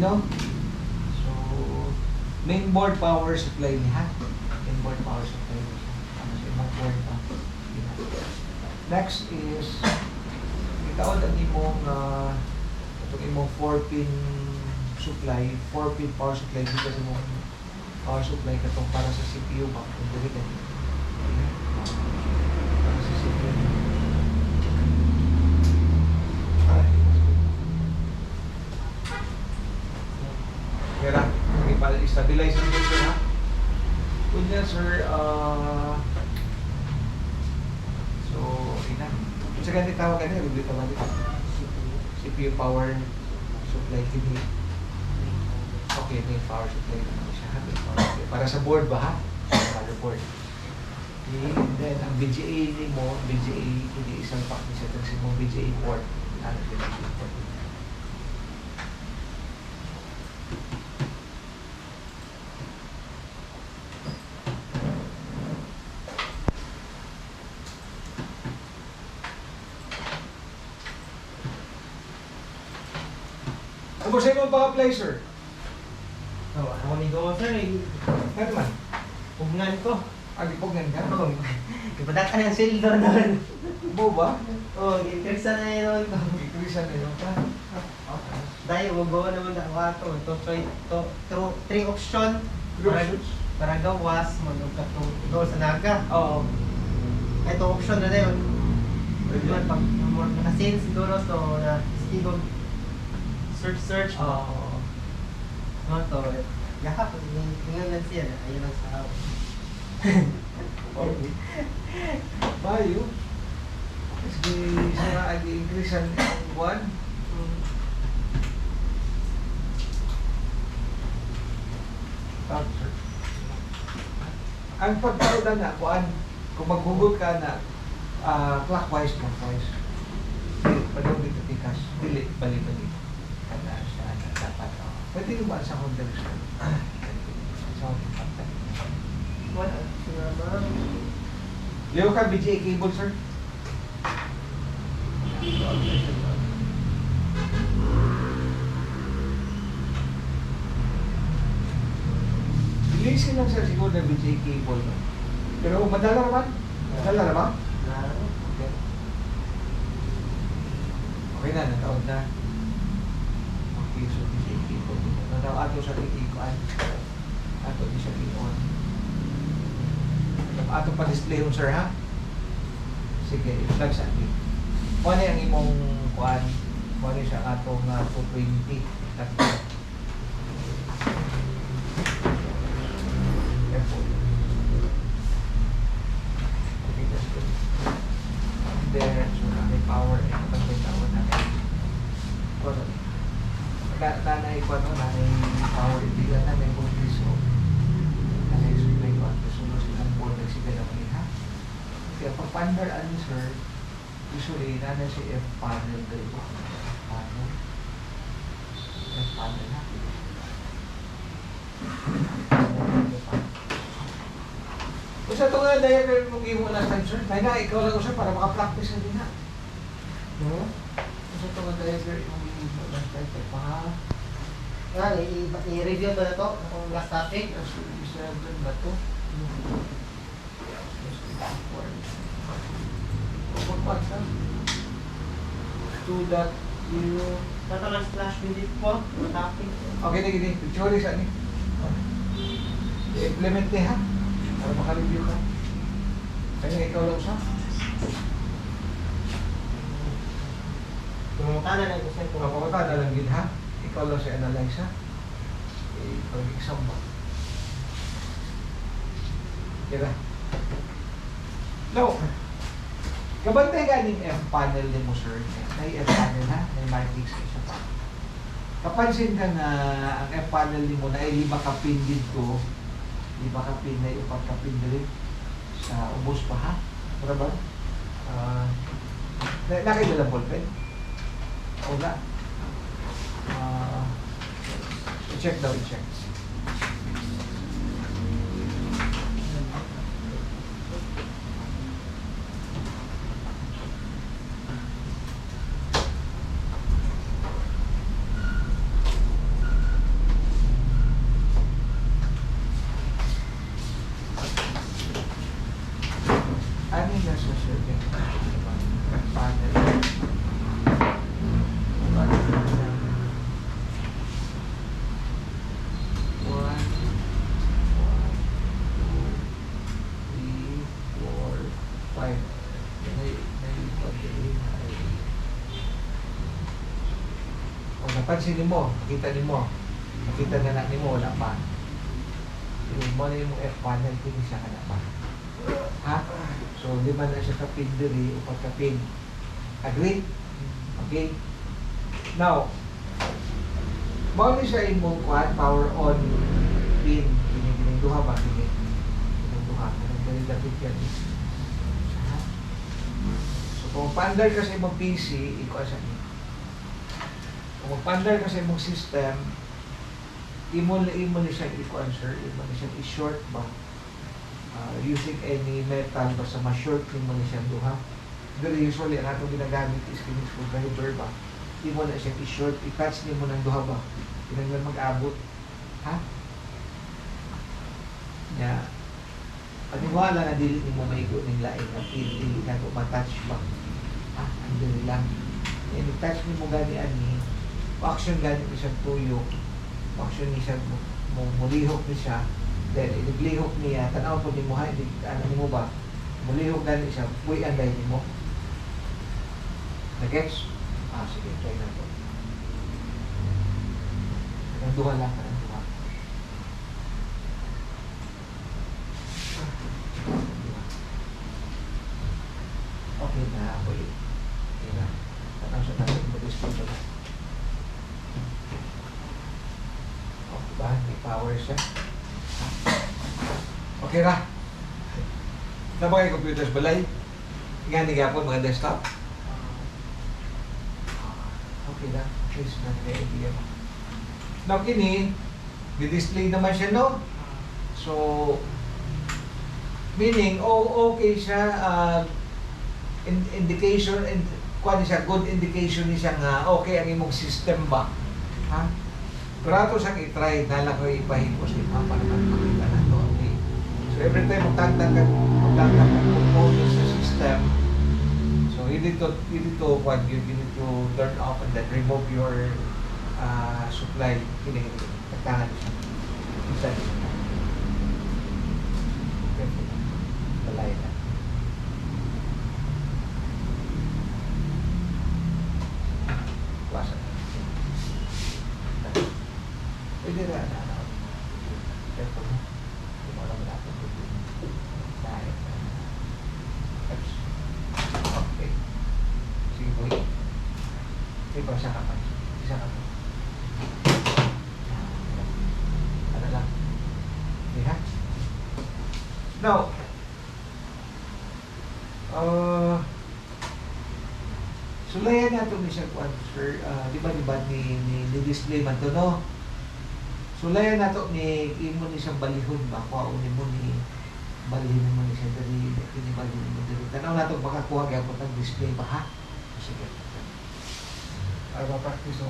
Malino? So, mainboard power supply niya. Mainboard power supply niya. Ano siya, mainboard pa. Next is, ikaw ang imong, itong imong 4-pin supply, 4-pin power supply, dito sa imong power supply katong para sa CPU ba? Kung dili ka. Para sa CPU. Kaya i-stabilize ang dito ha. Kunya sir, so, ina. Kung sa ganit tawag ganit, bibili ka ba dito? CPU power supply kini. Okay, may power supply naman siya. May power supply. Para sa board ba ha? Sa motherboard. Okay, and then, ang BGA ni mo, BGA, hindi isang pack ni sa mo, BGA port. Ano yung BGA port? Ano sa imong pa-apply, sir? Oh, ako ni go sir, Ano man? pugnan ko. Agipognan ka? Oh, ipadaka ng sildo noon. Bo ba? Oh, interesa na yun. Ikrisan na yun ka? Okay. Dahil go naman ako ato. To 3 option. Para gawas, magkato go sa naga. Oo. Ito option na yun. Pag nakasin siguro so na siguro search mo. Oo. Ano to? Yakap, tingnan lang siya. Ayun lang sa ako. Okay. Bayo. Kasi sana ag-increase ang buwan. Ang pagkauda na, kuan, kung maghugot ka na, clockwise. Padong dito tikas, dili, bali-bali. Kana siya, dapat. Pwede naman sa Honda Rizal. Sa Honda. Wala, sinama. Leo ka, BGA cable, sir? Release lang sir siguro na BGA cable. No? Pero madala naman? Madala naman? Okay. Okay na, nataon na. Okay, so BGA cable. Nataon ato sa titikuan. Ato di siya tikuan. Ato pa display room sir ha? Sige, i-flag sa akin. Kung ano yung imong kuan, kung ano siya atong 220. Careful. Okay, that's good. There, so may power and may power natin. Nanay ko ano, nanay power hindi lang namin kung piso. Nanay supply ko at susunod silang board nagsigal ako ha. Kaya pag panel ano sir, usually nanay si F-panel dito. F-panel. F-panel ha. Kung sa ito nga diagram mong imo last time sir, kaya na ikaw lang sir para makapractice na din ha. No? Kung sa ito nga diagram mong imo last time, pa I-review ko na to, kung last topic. isa dyan ba ito? Two dot zero. Ito lang slash minute po, topic. Okay, sige. Picture sa ni. I-implement niya ha. Para maka-review ka. Kaya ikaw lang siya. Kung mukha na lang gusto ko. Kapag ka na lang din ha. Ikaw lang siya analyze ha. Pag-exam ba? Kira. No. Kabantay ganing F-panel ni mo sir. May F-panel ha. May matrix ka siya pa. Kapansin ka na ang F-panel ni mo na ay 5 ka-pin dito. 5 ka-pin na yung 4 ka-pin dito sa ubos pa ha. Para ba? Nakita lang ballpen? Wala. I-check daw, i-check. sa circuit. Panel. One, two, three, four, five. O napansin mo, nakita na lang mo, wala pa. Yung mo na yung F panel, hindi siya ka na pa. Ha? So, di ba na siya kapin diri o pagkapin? Agree? Okay? Now, mo siya imong kuhan, power on pin. Duha ba? Duha. Ganun dapit yan. Ha? So, kung pandar ka sa imong PC, ikaw sa niyo. Kung pandar ka sa imong system, imo na siyang i-answer, imo na siyang i-short ba? Using any metal, basta ma-short mo na siyang duha. Pero usually, ang atong ginagamit is kining screwdriver ba? Imo na siyang i-short, i-touch mo ng duha ba? Pinagyan mag-abot. Ha? Ya. Paniwala na dili mo maigo ng lain na pili ka kung ma-touch ba? Ha? Ang dili lang. And i-touch mo gani ani, action gani isang tuyo, action ni siya mulihok ni siya, then iniglihok niya, tanaw po ni mo ha, ano mo ba? Mulihok gani siya, puy anday ni mo. Nag-gets? Sige, try na po. Ang duha lang, ang duha. Okay na, ako yun. Okay na. Tanaw siya natin, mag-respond siya na. Okay ba? May power siya. Okay na. Na ba yung computers balay? Nga nigapon mga desktop? Okay na. Please na idea mo. Now kini, di-display naman siya, no? So, meaning, okay siya, indication, kuha siya, good indication ni siya nga, okay ang imong system ba? Ha? Pero ato siyang i-try, nala ko ipahipos ni Papa naman makita na to, okay? So, every time magtagdag ka components sa system, so you need to turn off and then remove your supply. Nagtangan siya. Isa siya. Balay na. Wasa na. Pwede na na. Ito mo. Hindi mo alam natin. Dahil. Okay. Sige po. Ikaw, isa ka pa. Isa ka pa. Ano lang. Okay ha? Now, sulayan nato ni siya kung sir, di ba ni-display man to, no? Sulayan nato ni imo ni siyang balihon ba? Kuha ni mo ni balihon mo ni siya dari balihon mo dari. Tanaw nato baka kuha gyapon ang display ba ha? Sige. Para ma-practice mo.